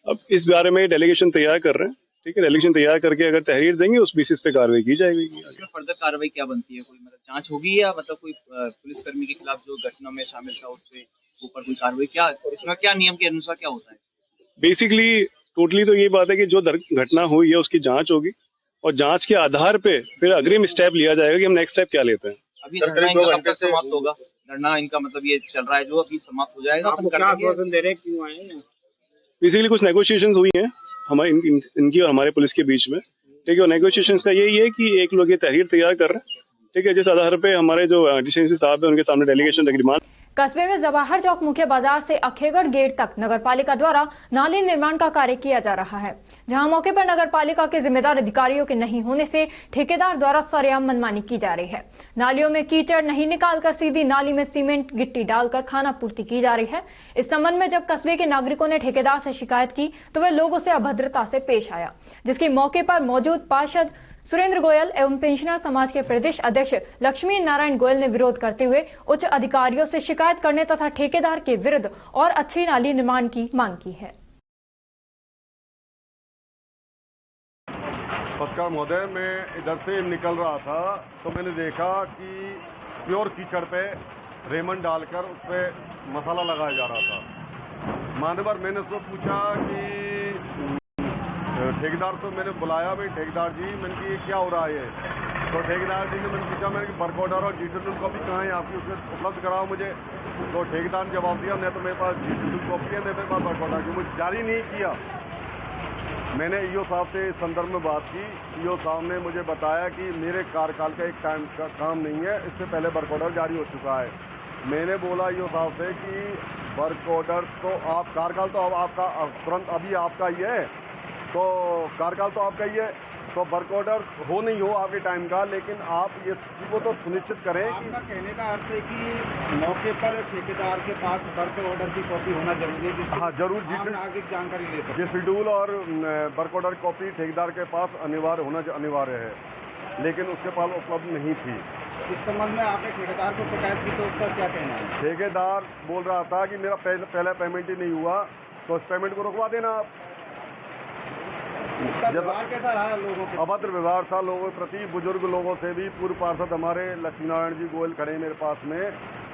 अब इस बारे में डेलीगेशन तैयार कर रहे हैं, ठीक है। डेलीगेशन तैयार करके अगर तहरीर देंगे उस बेसिस पे कार्रवाई की जाएगी। इसमें फर्दर कार्रवाई क्या बनती है? कोई मतलब जांच होगी या मतलब कोई पुलिसकर्मी के खिलाफ जो घटना में शामिल था उसके ऊपर कोई कार्रवाई, क्या इसमें क्या नियम के अनुसार क्या होता है? बेसिकली टोटली तो ये बात है कि जो घटना हुई है उसकी जांच होगी और जांच के आधार पे फिर अग्रिम स्टेप लिया जाएगा कि हम नेक्स्ट स्टेप क्या लेते हैं। अभी धरना इनका कब तक समाप्त होगा? धरना इनका मतलब ये चल रहा है जो अभी समाप्त हो जाएगा। क्या आश्वासन दे रहे हैं, क्यों आए हैं? बेसिकली कुछ नेगोशिएशंस हुई हैं हमारे इनकी और हमारे पुलिस के बीच में, ठीक है। और नेगोशिएशंस का यही है कि एक लोग ये तहरीर तैयार कर रहे हैं, ठीक है, जिस आधार पे हमारे जो डीसीएमसी साहब है उनके सामने डेलीगेशन डिमांड। कस्बे में जवाहर चौक मुख्य बाजार से अखेगढ़ गेट तक नगरपालिका द्वारा नाली निर्माण का कार्य किया जा रहा है, जहां मौके पर नगरपालिका के जिम्मेदार अधिकारियों के नहीं होने से ठेकेदार द्वारा सरेआम मनमानी की जा रही है। नालियों में कीचड़ नहीं निकालकर सीधी नाली में सीमेंट गिट्टी डालकर खाना पूर्ति की जा रही है। इस संबंध में जब कस्बे के नागरिकों ने ठेकेदार से शिकायत की तो वह लोगों से अभद्रता से पेश आया, जिसके मौके पर मौजूद पार्षद सुरेंद्र गोयल एवं पेंशनर समाज के प्रदेश अध्यक्ष लक्ष्मी नारायण गोयल ने विरोध करते हुए उच्च अधिकारियों से शिकायत करने तथा ठेकेदार के विरुद्ध और अच्छी नाली निर्माण की मांग की है। पत्रकार महोदय, मैं इधर से निकल रहा था तो मैंने देखा कि प्योर कीचड़ पे रेमन डालकर उस पर मसाला लगाया जा रहा था। मान्यवर, मैंने उसको पूछा कि ठेकेदार, तो मैंने बुलाया, भाई ठेकेदार जी, मैंने कि ये क्या हो रहा है? तो ठेकेदार जी ने मैंने पूछा, मैंने कि वर्क ऑर्डर और डिजिटल कॉपी कहाँ है आपकी, उसमें उपलब्ध कराओ मुझे। तो ठेकेदार ने जवाब दिया, नहीं तो मेरे पास डिजिटल कॉपी है, नहीं मेरे पास वर्क ऑर्डर, जो मुझे जारी नहीं किया। मैंने ईओ साहब से इस संदर्भ में बात की। ईओ साहब ने मुझे बताया कि मेरे कार्यकाल का एक टाइम का काम नहीं है, इससे पहले वर्क ऑर्डर जारी हो चुका है। मैंने बोला ईओ साहब से कि वर्क ऑर्डर तो आप कार्यकाल तो अब आपका तुरंत अभी आपका ही है, तो कार्यकाल तो आपका ही है, तो वर्क ऑर्डर हो नहीं हो आपके टाइम का, लेकिन आप ये वो तो सुनिश्चित करें। आपका कहने का अर्थ है कि मौके पर ठेकेदार के पास वर्क ऑर्डर की कॉपी होना जरूरी है? हाँ जरूर जी, आगे जानकारी ले सकते ये शेड्यूल और वर्क ऑर्डर कॉपी ठेकेदार के पास अनिवार्य होना अनिवार्य है, लेकिन उसके पास उपलब्ध नहीं थी। इस संबंध में आपने ठेकेदार को शिकायत की तो उसका क्या कहना है? ठेकेदार बोल रहा था कि मेरा पहला पेमेंट ही नहीं हुआ, तो उस पेमेंट को रुकवा देना आप। व्यवहार कैसा रहा लोगों के? अभद्र व्यवहार था लोगों के प्रति, बुजुर्ग लोगों से भी। पूर्व पार्षद हमारे लक्ष्मी नारायण जी गोयल खड़े मेरे पास में,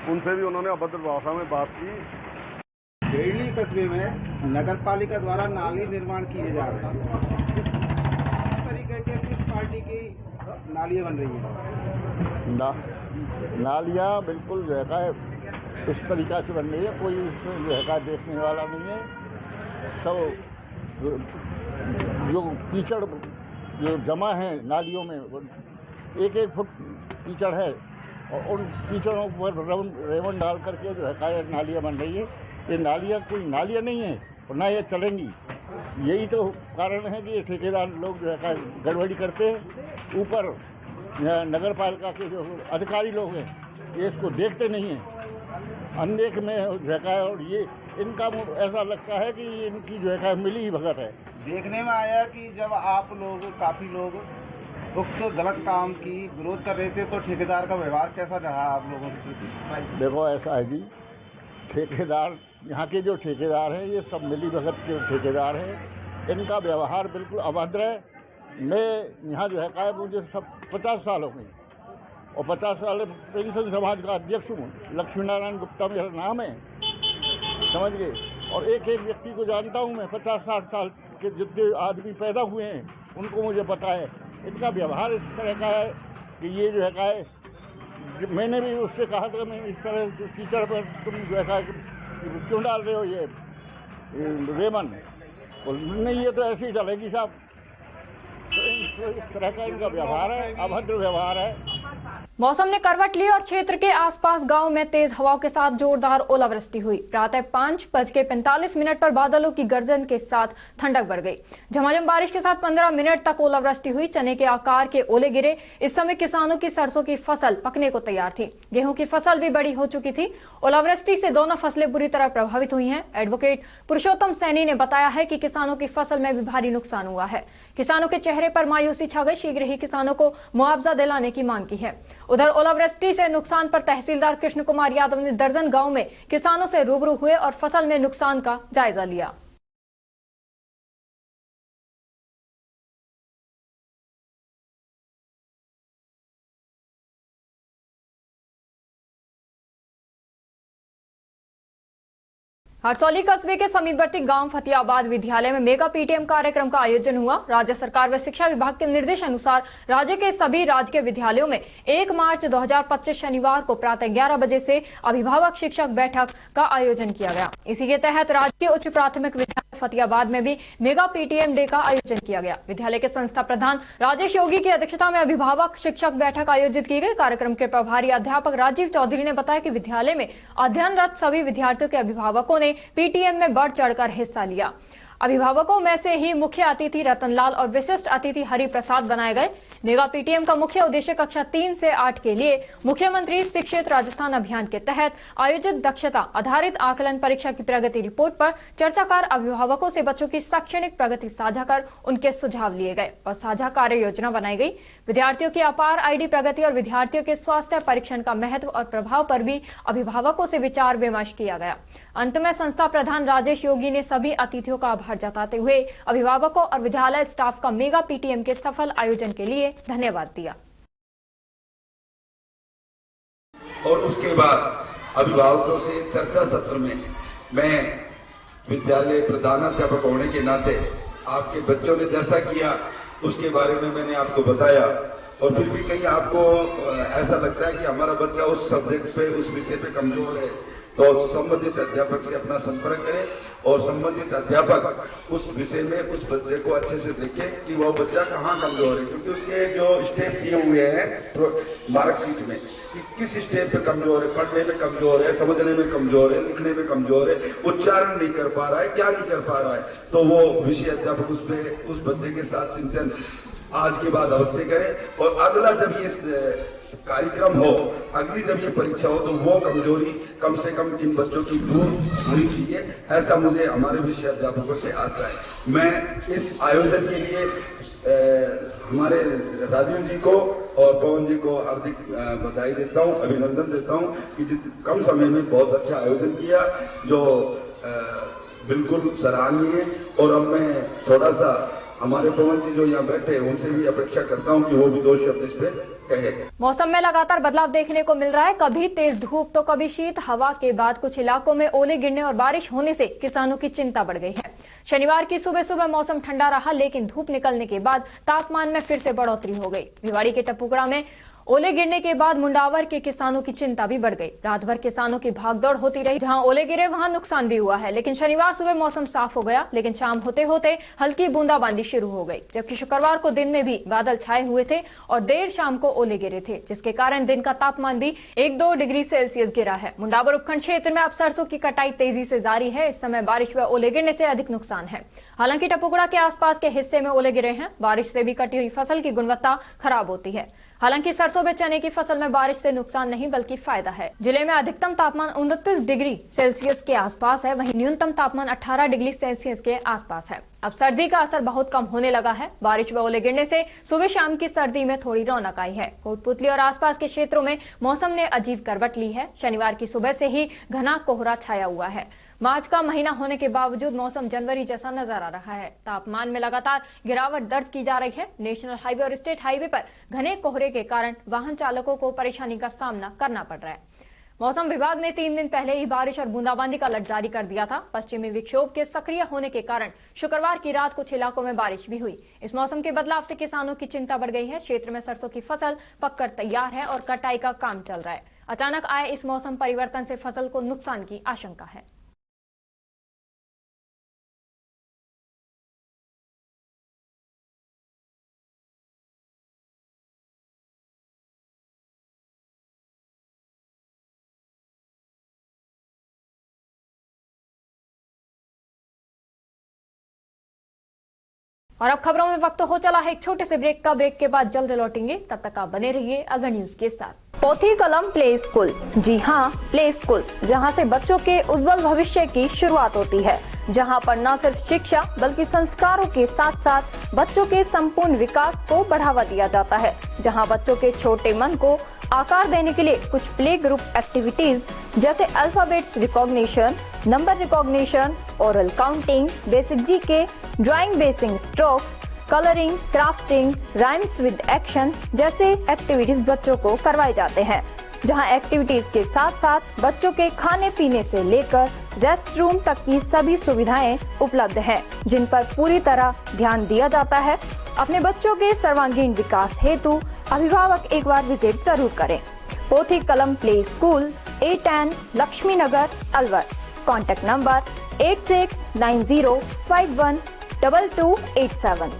उनसे भी उन्होंने अभद्र भाषा में बात की। बेड़ली कस्बे में नगरपालिका द्वारा नाली निर्माण किए जा रहे हैं, किस तरीके के किस पार्टी की नालियाँ बन रही है? नालियाँ बिल्कुल जो है इस तरीका से बन रही है, कोई इसमें जो है देखने वाला नहीं है। सब जो कीचड़ जो जमा है नालियों में, 1-1 फुट कीचड़ है और उन कीचड़ों पर रेवन डाल करके जो है नालियाँ बन रही है। ये नालियाँ कोई नालियाँ नहीं है और ना ये चलेंगी। यही तो कारण है कि ये ठेकेदार लोग जो है गड़बड़ी करते हैं। ऊपर नगर पालिका के जो अधिकारी लोग हैं ये इसको देखते नहीं हैं। अनेक में जो है और ये इनका ऐसा लगता है कि इनकी जो है मिली ही भगत है। देखने में आया कि जब आप लोग काफी लोग उक्त गलत काम की विरोध कर रहे थे तो ठेकेदार का व्यवहार कैसा रहा आप लोगों से? देखो ऐसा है जी, ठेकेदार यहाँ के जो ठेकेदार हैं ये सब मिली भगत के ठेकेदार हैं। इनका व्यवहार बिल्कुल अभद्र है। मैं यहाँ जो है मुझे सब 50 साल हो गए और 50 साल पेंशन समाज का अध्यक्ष हूँ। लक्ष्मी नारायण गुप्ता मेरा नाम है, समझ गए। और एक एक व्यक्ति को जानता हूँ मैं, 50-60 साल के जितने आदमी पैदा हुए हैं उनको मुझे पता है। इनका व्यवहार इस तरह का है कि ये जो है मैंने भी उससे कहा था मैं इस तरह कीचड़ पर तुम जो है क्यों डाल रहे हो ये रेमन, नहीं ये तो ऐसे ही डालेगी साहब। तो इस तरह का इनका व्यवहार है, अभद्र व्यवहार है। मौसम ने करवट ली और क्षेत्र के आसपास गांव में तेज हवाओं के साथ जोरदार ओलावृष्टि हुई। प्रातः 5:45 पर बादलों की गर्जन के साथ ठंडक बढ़ गई। झमाझम बारिश के साथ 15 मिनट तक ओलावृष्टि हुई। चने के आकार के ओले गिरे। इस समय किसानों की सरसों की फसल पकने को तैयार थी। गेहूं की फसल भी बड़ी हो चुकी थी। ओलावृष्टि से दोनों फसलें बुरी तरह प्रभावित हुई हैं। एडवोकेट पुरुषोत्तम सैनी ने बताया है कि किसानों की फसल में भी भारी नुकसान हुआ है। किसानों के चेहरे पर मायूसी छा गई। शीघ्र ही किसानों को मुआवजा दिलाने की मांग की है। उधर ओलावृष्टि से नुकसान पर तहसीलदार कृष्ण कुमार यादव ने दर्जन गांव में किसानों से रूबरू हुए और फसल में नुकसान का जायजा लिया। हरसौली कस्बे के समीपवर्ती गांव फतियाबाद विद्यालय में मेगा पीटीएम कार्यक्रम का आयोजन हुआ। राज्य सरकार व शिक्षा विभाग के निर्देश अनुसार राज्य के सभी राजकीय विद्यालयों में 1 मार्च 2025 शनिवार को प्रातः 11 बजे से अभिभावक शिक्षक बैठक का आयोजन किया गया। इसी के तहत राजकीय उच्च प्राथमिक विद्यालय फतियाबाद में भी मेगा पीटीएम डे का आयोजन किया गया। विद्यालय के संस्था प्रधान राजेश योगी की अध्यक्षता में अभिभावक शिक्षक बैठक आयोजित की गई। कार्यक्रम के प्रभारी अध्यापक राजीव चौधरी ने बताया कि विद्यालय में अध्ययनरत सभी विद्यार्थियों के अभिभावकों ने पीटीएम में बढ़ चढ़कर हिस्सा लिया। अभिभावकों में से ही मुख्य अतिथि रतनलाल और विशिष्ट अतिथि हरिप्रसाद बनाए गए। मेगा पीटीएम का मुख्य उद्देश्य कक्षा 3 से 8 के लिए मुख्यमंत्री शिक्षित राजस्थान अभियान के तहत आयोजित दक्षता आधारित आकलन परीक्षा की प्रगति रिपोर्ट पर चर्चा कर अभिभावकों से बच्चों की शैक्षणिक प्रगति साझा कर उनके सुझाव लिए गए और साझा कार्य योजना बनाई गई। विद्यार्थियों की अपार आईडी प्रगति और विद्यार्थियों के स्वास्थ्य परीक्षण का महत्व और प्रभाव पर भी अभिभावकों से विचार विमर्श किया गया। अंत में संस्था प्रधान राजेश योगी ने सभी अतिथियों का आभार जताते हुए अभिभावकों और विद्यालय स्टाफ का मेगा पीटीएम के सफल आयोजन के लिए धन्यवाद दिया। और उसके बाद अभिभावकों से चर्चा सत्र में मैं विद्यालय प्रधानाध्यापक होने के नाते आपके बच्चों ने जैसा किया उसके बारे में मैंने आपको बताया। और फिर भी कहीं आपको ऐसा लगता है कि हमारा बच्चा उस सब्जेक्ट पे उस विषय पे कमजोर है तो संबंधित अध्यापक से अपना संपर्क करें और संबंधित अध्यापक उस विषय में उस बच्चे को अच्छे से देखे कि वह बच्चा कहाँ कमजोर है, क्योंकि उसके जो स्टेप दिए हुए हैं मार्कशीट में कि किस स्टेप पे कमजोर है, पढ़ने में कमजोर है, समझने में कमजोर है, लिखने में कमजोर है, उच्चारण नहीं कर पा रहा है, क्या नहीं कर पा रहा है, तो वो विषय अध्यापक उस बच्चे के साथ चिंतन आज के बाद अवश्य करें। और अगला जब ये कार्यक्रम हो, अगली जब ये परीक्षा हो तो वो कमजोरी कम से कम इन बच्चों की दूर होनी चाहिए, ऐसा मुझे हमारे विषय अध्यापकों से आशा है। मैं इस आयोजन के लिए हमारे राजीव जी को और पवन जी को हार्दिक बधाई देता हूं, अभिनंदन देता हूं कि कम समय में बहुत अच्छा आयोजन किया जो बिल्कुल सराहनीय है। और अब मैं थोड़ा सा हमारे पवन जी जो यहाँ बैठे उनसे भी अपेक्षा करता हूं कि वो भी 2 शब्द इस पे कहे। मौसम में लगातार बदलाव देखने को मिल रहा है। कभी तेज धूप तो कभी शीत हवा के बाद कुछ इलाकों में ओले गिरने और बारिश होने से किसानों की चिंता बढ़ गई है। शनिवार की सुबह सुबह मौसम ठंडा रहा, लेकिन धूप निकलने के बाद तापमान में फिर से बढ़ोतरी हो गई। भिवाड़ी के टपुकड़ा में ओले गिरने के बाद मुंडावर के किसानों की चिंता भी बढ़ गई। रात भर किसानों की भागदौड़ होती रही। जहां ओले गिरे वहां नुकसान भी हुआ है, लेकिन शनिवार सुबह मौसम साफ हो गया, लेकिन शाम होते होते हल्की बूंदाबांदी शुरू हो गई। जबकि शुक्रवार को दिन में भी बादल छाए हुए थे और देर शाम को ओले गिरे थे, जिसके कारण दिन का तापमान भी 1-2 डिग्री सेल्सियस गिरा है। मुंडावर उपखंड क्षेत्र में अब सरसों की कटाई तेजी से जारी है। इस समय बारिश व ओले गिरने से अधिक नुकसान है। हालांकि टपुकड़ा के आसपास के हिस्से में ओले गिरे हैं। बारिश से भी कटी हुई फसल की गुणवत्ता खराब होती है। हालांकि सरसों सरसों में चने की फसल में बारिश से नुकसान नहीं बल्कि फायदा है। जिले में अधिकतम तापमान 29 डिग्री सेल्सियस के आसपास है, वहीं न्यूनतम तापमान 18 डिग्री सेल्सियस के आसपास है। अब सर्दी का असर बहुत कम होने लगा है। बारिश व ओले गिरने से सुबह शाम की सर्दी में थोड़ी रौनक आई है। कोटपुतली और आसपास के क्षेत्रों में मौसम ने अजीब करवट ली है। शनिवार की सुबह से ही घना कोहरा छाया हुआ है। मार्च का महीना होने के बावजूद मौसम जनवरी जैसा नजर आ रहा है। तापमान में लगातार गिरावट दर्ज की जा रही है। नेशनल हाईवे और स्टेट हाईवे पर घने कोहरे के कारण वाहन चालकों को परेशानी का सामना करना पड़ रहा है। मौसम विभाग ने 3 दिन पहले ही बारिश और बूंदाबांदी का अलर्ट जारी कर दिया था। पश्चिमी विक्षोभ के सक्रिय होने के कारण शुक्रवार की रात कुछ इलाकों में बारिश भी हुई। इस मौसम के बदलाव से किसानों की चिंता बढ़ गई है। क्षेत्र में सरसों की फसल पककर तैयार है और कटाई का काम चल रहा है। अचानक आए इस मौसम परिवर्तन से फसल को नुकसान की आशंका है। और अब खबरों में वक्त हो चला है एक छोटे से ब्रेक का। ब्रेक के बाद जल्द लौटेंगे, तब तक आप बने रहिए अगर न्यूज के साथ। पोथी कलम प्ले स्कूल, जी हां, प्ले स्कूल, जहां से बच्चों के उज्जवल भविष्य की शुरुआत होती है, जहां पर न सिर्फ शिक्षा बल्कि संस्कारों के साथ साथ बच्चों के संपूर्ण विकास को बढ़ावा दिया जाता है, जहां बच्चों के छोटे मन को आकार देने के लिए कुछ प्ले ग्रुप एक्टिविटीज जैसे alphabets recognition, number recognition, oral counting, basic GK, drawing basic strokes, colouring, crafting, rhymes with action जैसे एक्टिविटीज बच्चों को करवाए जाते हैं, जहां एक्टिविटीज के साथ साथ बच्चों के खाने पीने से लेकर रेस्ट रूम तक की सभी सुविधाएं उपलब्ध हैं, जिन पर पूरी तरह ध्यान दिया जाता है। अपने बच्चों के सर्वांगीण विकास हेतु अभिभावक एक बार विजिट जरूर करें। Pothi Kalam play school, A10 Laxmi Nagar, Alwar. Contact number 8690512287।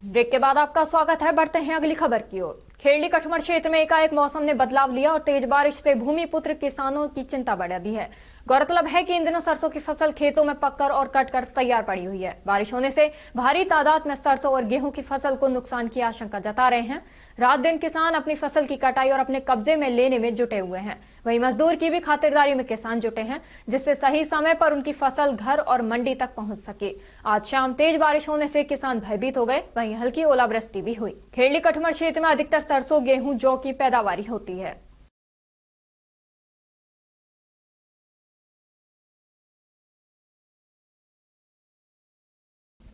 Break के बाद आपका स्वागत है। बढ़ते हैं अगली खबर की ओर। खेड़ली कठुमर क्षेत्र में एकाएक मौसम ने बदलाव लिया और तेज बारिश से भूमिपुत्र किसानों की चिंता बढ़ा दी है। गौरतलब है कि इन दिनों सरसों की फसल खेतों में पककर और कटकर तैयार पड़ी हुई है। बारिश होने से भारी तादाद में सरसों और गेहूं की फसल को नुकसान की आशंका जता रहे हैं। रात दिन किसान अपनी फसल की कटाई और अपने कब्जे में लेने में जुटे हुए हैं। वहीं मजदूर की भी खातिरदारी में किसान जुटे हैं, जिससे सही समय पर उनकी फसल घर और मंडी तक पहुंच सके। आज शाम तेज बारिश होने से किसान भयभीत हो गए। वहीं हल्की ओलावृष्टि भी हुई। खेड़ली कठुमर क्षेत्र में अधिकतर सरसों, गेहूं, जौ की पैदावारी होती है।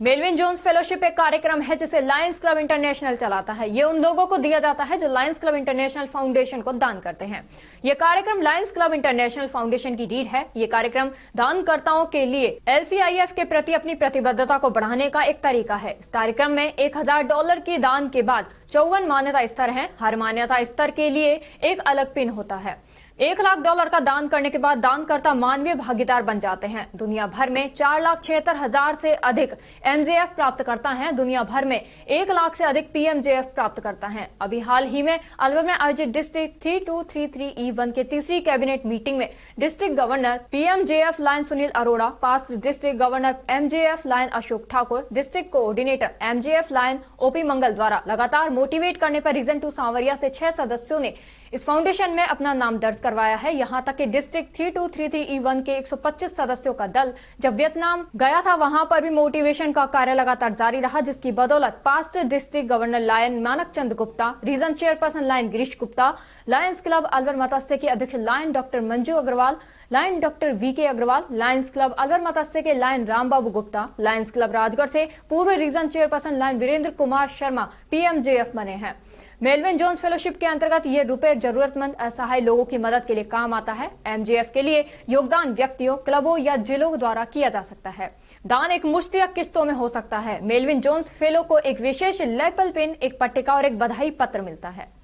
मेलविन जोन्स फेलोशिप एक कार्यक्रम है जिसे लायंस क्लब इंटरनेशनल चलाता है। ये उन लोगों को दिया जाता है जो लायंस क्लब इंटरनेशनल फाउंडेशन को दान करते हैं। ये कार्यक्रम लायंस क्लब इंटरनेशनल फाउंडेशन की रीढ़ है। ये कार्यक्रम दानकर्ताओं के लिए LCIF के प्रति अपनी प्रतिबद्धता को बढ़ाने का एक तरीका है। इस कार्यक्रम में $1000 के दान के बाद 54 मान्यता स्तर हैं। हर मान्यता स्तर के लिए एक अलग पिन होता है। $1,00,000 का दान करने के बाद दानकर्ता मानवीय भागीदार बन जाते हैं। दुनिया भर में 4,76,000 से अधिक MJF प्राप्त करता है। दुनिया भर में 1 लाख से अधिक PMJF प्राप्त करता है। अभी हाल ही में अलवर में आयोजित डिस्ट्रिक्ट 3233E1 के तीसरी कैबिनेट मीटिंग में district governor PMJF line Sunil Arora, past district governor MJF line Ashok Thakur, district coordinator MJF line OP मंगल द्वारा लगातार मोटिवेट करने पर रीजन 2 सांवरिया से 6 सदस्यों ने इस फाउंडेशन में अपना नाम दर्ज करवाया है। यहां तक कि डिस्ट्रिक्ट 3233E1 के 125 सदस्यों का दल जब वियतनाम गया था, वहां पर भी मोटिवेशन का कार्य लगातार जारी रहा, जिसकी बदौलत past district governor lion Manak Chand Gupta, region chairperson lion Girish Gupta, lions club Alwar Matsya के अध्यक्ष lion doctor Manju Agrawal, lion doctor VK Agrawal, lions club Alwar Matsya के lion Rambabu Gupta, lions club Rajgarh से पूर्व region chairperson lion Virendra Kumar Sharma PMJF बने हैं। मेलविन जोन्स फेलोशिप के अंतर्गत ये रुपए जरूरतमंद असहाय लोगों की मदद के लिए काम आता है। MJF के लिए योगदान व्यक्तियों, क्लबों या जिलों द्वारा किया जा सकता है। दान एक मुश्त या किस्तों में हो सकता है। मेलविन जोन्स फेलो को एक विशेष लेपल पिन, एक पट्टिका और एक बधाई पत्र मिलता है।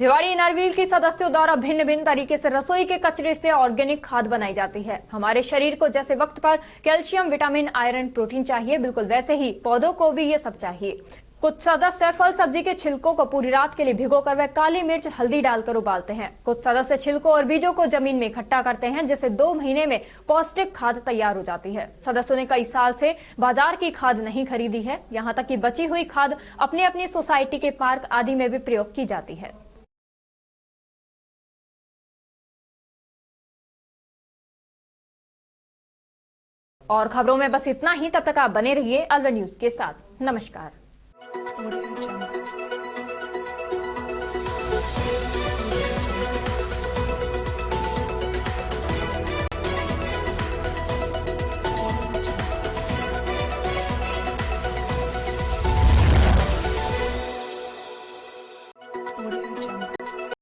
भिवाड़ी इनर व्हील के सदस्यों द्वारा भिन्न भिन्न तरीके से रसोई के कचरे से ऑर्गेनिक खाद बनाई जाती है। हमारे शरीर को जैसे वक्त पर कैल्शियम, विटामिन, आयरन, प्रोटीन चाहिए, बिल्कुल वैसे ही पौधों को भी ये सब चाहिए। कुछ सदस्य फल सब्जी के छिलकों को पूरी रात के लिए भिगोकर व काली मिर्च हल्दी डालकर उबालते हैं। कुछ सदस्य छिलकों और बीजों को जमीन में इकट्ठा करते हैं, जिससे 2 महीने में पौष्टिक खाद तैयार हो जाती है। सदस्यों ने कई साल से बाजार की खाद नहीं खरीदी है। यहां तक कि बची हुई खाद अपनी अपनी सोसाइटी के पार्क आदि में भी प्रयोग की जाती है। और खबरों में बस इतना ही। तब तक आप बने रहिए अलवर न्यूज के साथ। नमस्कार। Audio